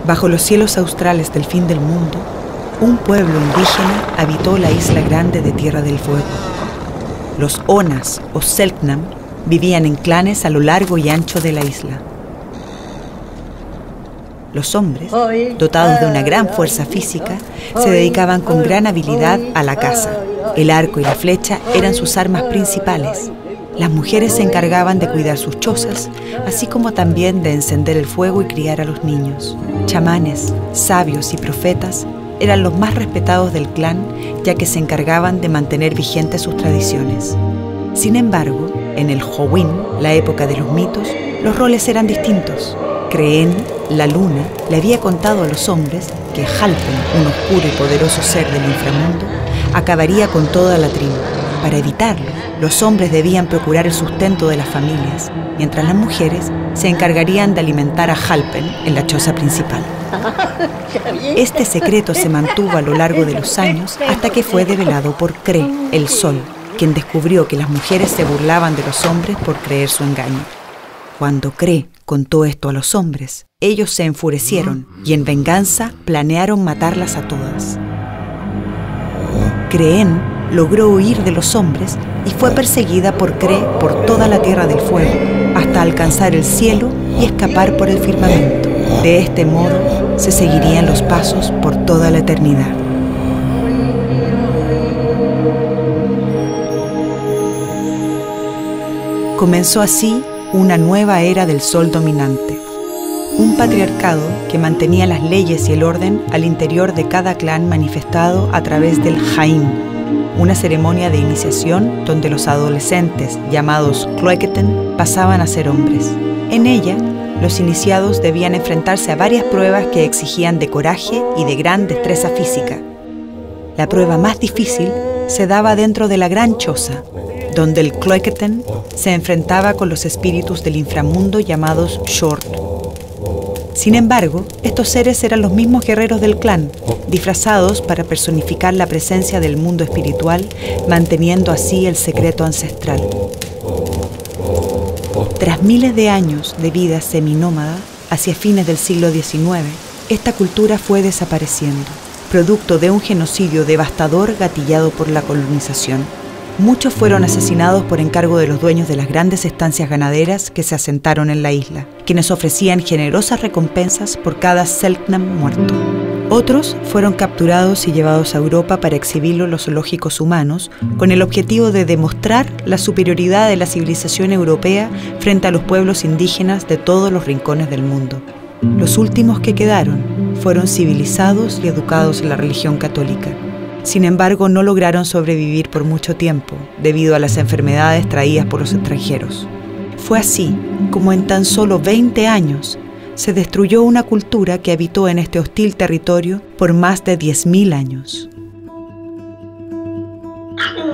Bajo los cielos australes del fin del mundo, un pueblo indígena habitó la isla grande de Tierra del Fuego. Los Onas o Selknam vivían en clanes a lo largo y ancho de la isla. Los hombres, dotados de una gran fuerza física, se dedicaban con gran habilidad a la caza. El arco y la flecha eran sus armas principales. Las mujeres se encargaban de cuidar sus chozas, así como también de encender el fuego y criar a los niños. Chamanes, sabios y profetas eran los más respetados del clan, ya que se encargaban de mantener vigentes sus tradiciones. Sin embargo, en el Howin, la época de los mitos, los roles eran distintos. Creen, la luna, le había contado a los hombres que Halpen, un oscuro y poderoso ser del inframundo, acabaría con toda la tribu. Para evitarlo, los hombres debían procurar el sustento de las familias, mientras las mujeres se encargarían de alimentar a Halpen en la choza principal. Este secreto se mantuvo a lo largo de los años hasta que fue develado por Cre, el sol, quien descubrió que las mujeres se burlaban de los hombres por creer su engaño. Cuando Cre contó esto a los hombres, ellos se enfurecieron y en venganza planearon matarlas a todas. Creen logró huir de los hombres y fue perseguida por Cre por toda la Tierra del Fuego, hasta alcanzar el cielo y escapar por el firmamento. De este modo se seguirían los pasos por toda la eternidad. Comenzó así una nueva era del sol dominante, un patriarcado que mantenía las leyes y el orden al interior de cada clan manifestado a través del Hain, una ceremonia de iniciación donde los adolescentes, llamados Cloeketen, pasaban a ser hombres. En ella, los iniciados debían enfrentarse a varias pruebas que exigían de coraje y de gran destreza física. La prueba más difícil se daba dentro de la gran choza, donde el Cloeketen se enfrentaba con los espíritus del inframundo llamados Short. Sin embargo, estos seres eran los mismos guerreros del clan, disfrazados para personificar la presencia del mundo espiritual, manteniendo así el secreto ancestral. Tras miles de años de vida seminómada, hacia fines del siglo XIX, esta cultura fue desapareciendo, producto de un genocidio devastador gatillado por la colonización. Muchos fueron asesinados por encargo de los dueños de las grandes estancias ganaderas que se asentaron en la isla, quienes ofrecían generosas recompensas por cada Selknam muerto. Otros fueron capturados y llevados a Europa para exhibirlo en los zoológicos humanos, con el objetivo de demostrar la superioridad de la civilización europea frente a los pueblos indígenas de todos los rincones del mundo. Los últimos que quedaron fueron civilizados y educados en la religión católica. Sin embargo, no lograron sobrevivir por mucho tiempo, debido a las enfermedades traídas por los extranjeros. Fue así como en tan solo 20 años se destruyó una cultura que habitó en este hostil territorio por más de 10.000 años. Что